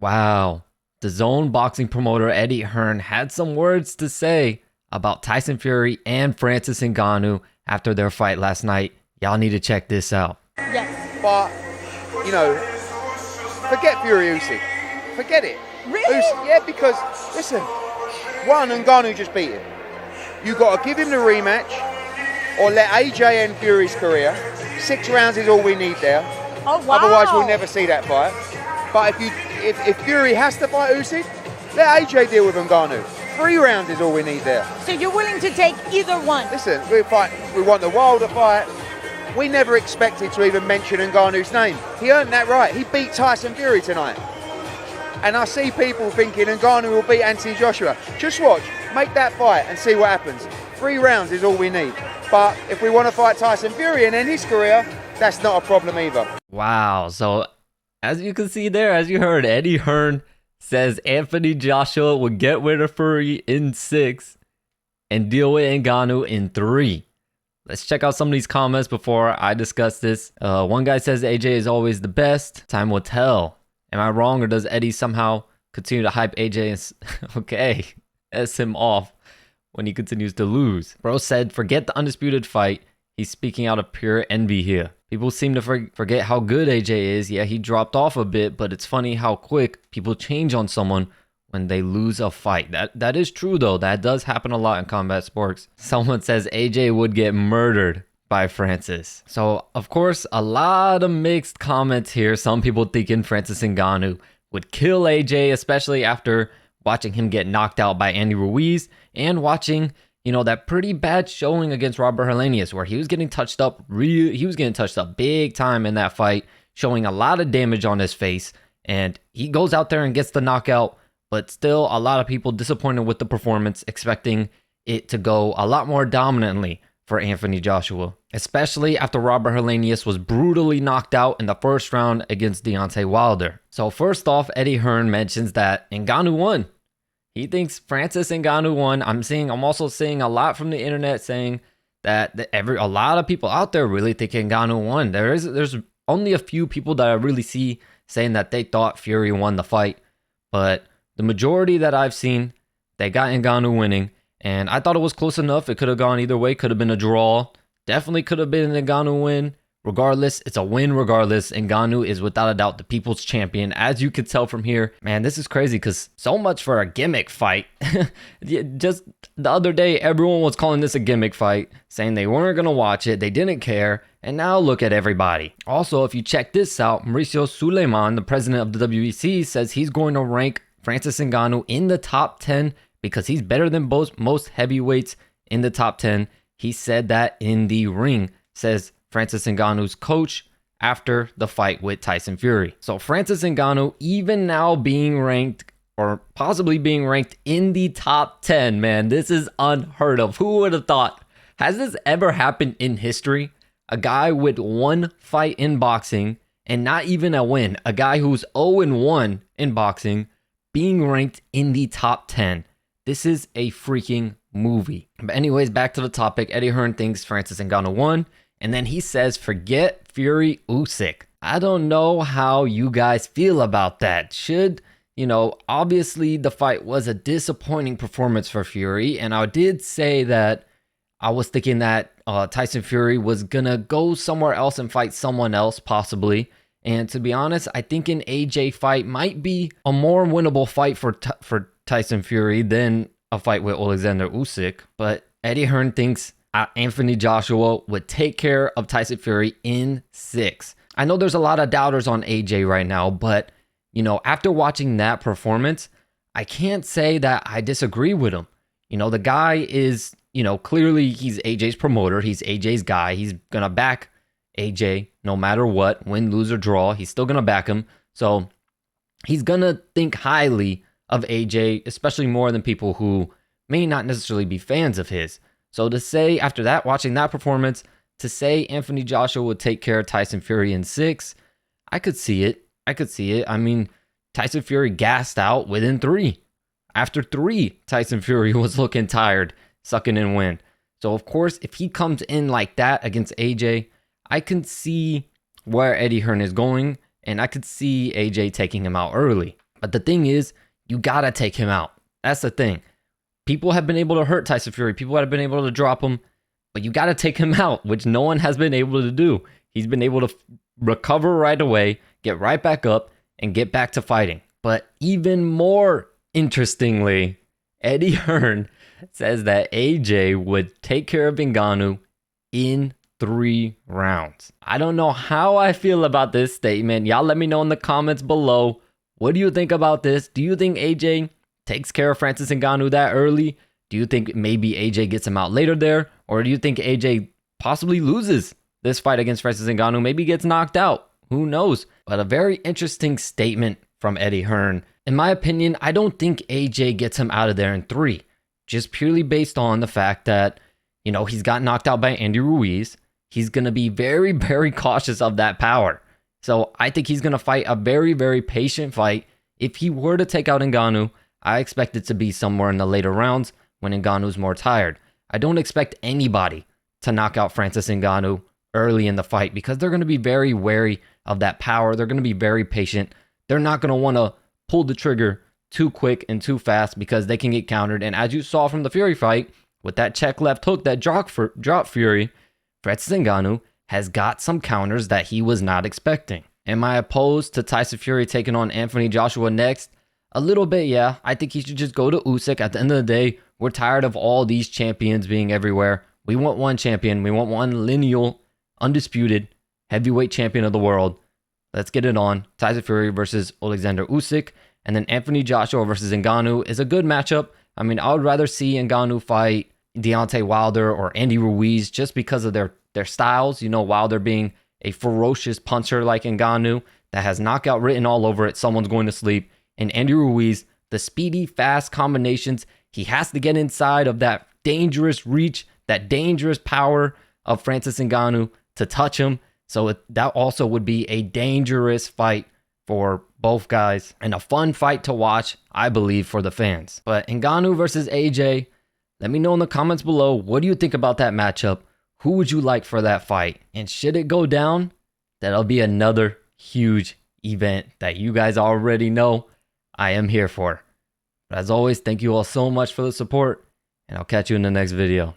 Wow. The Zone boxing promoter Eddie Hearn had some words to say about Tyson Fury and Francis Ngannou after their fight last night. Y'all need to check this out. Yes. But, you know, forget Fury Usyk. Forget it. Really? Yeah, because, listen, one, Ngannou just beat him. You got to give him the rematch or let AJ end Fury's career. 6 rounds is all we need there. Oh, wow. Otherwise, we'll never see that fight. But if Fury has to fight Usyk, let AJ deal with Ngannou. 3 rounds is all we need there. So you're willing to take either one? Listen, we want the Wilder fight. We never expected to even mention Ngannou's name. He earned that right. He beat Tyson Fury tonight. And I see people thinking Ngannou will beat Anthony Joshua. Just watch, make that fight and see what happens. 3 rounds is all we need. But if we want to fight Tyson Fury and end his career, that's not a problem either. Wow. So, as you can see there, as you heard, Eddie Hearn says Anthony Joshua would get rid of Fury in 6 and deal with Ngannou in 3. Let's check out some of these comments before I discuss this. One guy says AJ is always the best. Time will tell. Am I wrong, or does Eddie somehow continue to hype AJ and okay, S him off when he continues to lose? Bro said, forget the undisputed fight. He's speaking out of pure envy here. People seem to forget how good AJ is. Yeah, he dropped off a bit, but it's funny how quick people change on someone when they lose a fight. That is true, though. That does happen a lot in combat sports. Someone says AJ would get murdered by Francis. So, of course, a lot of mixed comments here. Some people thinking Francis Ngannou would kill AJ, especially after watching him get knocked out by Andy Ruiz and watching, you know, that pretty bad showing against Robert Helenius where he was getting touched up. He was getting touched up big time in that fight, showing a lot of damage on his face. And he goes out there and gets the knockout. But still, a lot of people disappointed with the performance, expecting it to go a lot more dominantly for Anthony Joshua, especially after Robert Helenius was brutally knocked out in the first round against Deontay Wilder. So first off, Eddie Hearn mentions that Ngannou won. He thinks Francis Ngannou won. I'm also seeing a lot from the internet saying that a lot of people out there really think Ngannou won. There's only a few people that I really see saying that they thought Fury won the fight, but the majority that I've seen, they got Ngannou winning, and I thought it was close enough. It could have gone either way. Could have been a draw. Definitely could have been an Ngannou win. Regardless, it's a win regardless. Ngannou is without a doubt the people's champion. As you could tell from here, man, this is crazy because so much for a gimmick fight. Just the other day, everyone was calling this a gimmick fight, saying they weren't going to watch it. They didn't care. And now look at everybody. Also, if you check this out, Mauricio Suleiman, the president of the WEC, says he's going to rank Francis Ngannou in the top 10 because he's better than most heavyweights in the top 10. He said that in the ring, says Francis Ngannou's coach after the fight with Tyson Fury. So Francis Ngannou even now being ranked or possibly being ranked in the top 10, man, this is unheard of. Who would have thought? Has this ever happened in history? A guy with 1 fight in boxing and not even a win, a guy who's 0-1 in boxing, being ranked in the top 10. This is a freaking movie. But anyways, back to the topic. Eddie Hearn thinks Francis Ngannou won. And then he says, forget Fury Usyk. I don't know how you guys feel about that. Obviously the fight was a disappointing performance for Fury. And I did say that I was thinking that Tyson Fury was going to go somewhere else and fight someone else possibly. And to be honest, I think an AJ fight might be a more winnable fight for Tyson Fury than a fight with Alexander Usyk. But Eddie Hearn thinks Anthony Joshua would take care of Tyson Fury in 6. I know there's a lot of doubters on AJ right now, but, after watching that performance, I can't say that I disagree with him. The guy is, clearly he's AJ's promoter. He's AJ's guy. He's going to back AJ no matter what, win, lose, or draw. He's still going to back him. So he's going to think highly of AJ, especially more than people who may not necessarily be fans of his. So to say after that, watching that performance, to say Anthony Joshua would take care of Tyson Fury in 6, I could see it. I mean, Tyson Fury gassed out within 3. After 3, Tyson Fury was looking tired, sucking in wind. So of course, if he comes in like that against AJ, I can see where Eddie Hearn is going, and I could see AJ taking him out early. But the thing is, you gotta take him out. That's the thing. People have been able to hurt Tyson Fury. People have been able to drop him, but you gotta take him out, which no one has been able to do. He's been able to recover right away, get right back up, and get back to fighting. But even more interestingly, Eddie Hearn says that AJ would take care of Ngannou in 3 rounds. I don't know how I feel about this statement. Y'all let me know in the comments below. What do you think about this? Do you think AJ takes care of Francis Ngannou that early? Do you think maybe AJ gets him out later there? Or do you think AJ possibly loses this fight against Francis Ngannou? Maybe gets knocked out. Who knows? But a very interesting statement from Eddie Hearn. In my opinion, I don't think AJ gets him out of there in 3. Just purely based on the fact that, you know, he's got knocked out by Andy Ruiz. He's going to be very, very cautious of that power. So I think he's going to fight a very, very patient fight. If he were to take out Ngannou, I expect it to be somewhere in the later rounds when Ngannou's more tired. I don't expect anybody to knock out Francis Ngannou early in the fight because they're going to be very wary of that power. They're going to be very patient. They're not going to want to pull the trigger too quick and too fast because they can get countered. And as you saw from the Fury fight, with that check left hook that dropped Fury, Francis Ngannou has got some counters that he was not expecting. Am I opposed to Tyson Fury taking on Anthony Joshua next? A little bit, yeah. I think he should just go to Usyk. At the end of the day, we're tired of all these champions being everywhere. We want one champion. We want one lineal, undisputed heavyweight champion of the world. Let's get it on. Tyson Fury versus Alexander Usyk. And then Anthony Joshua versus Ngannou is a good matchup. I mean, I would rather see Ngannou fight Deontay Wilder or Andy Ruiz just because of their styles. You know, Wilder being a ferocious puncher like Ngannou that has knockout written all over it. Someone's going to sleep. And Andy Ruiz, the speedy, fast combinations. He has to get inside of that dangerous reach, that dangerous power of Francis Ngannou to touch him. So that also would be a dangerous fight for both guys and a fun fight to watch, I believe, for the fans. But Ngannou versus AJ, let me know in the comments below. What do you think about that matchup? Who would you like for that fight? And should it go down, that'll be another huge event that you guys already know I am here for. But as always, thank you all so much for the support, and I'll catch you in the next video.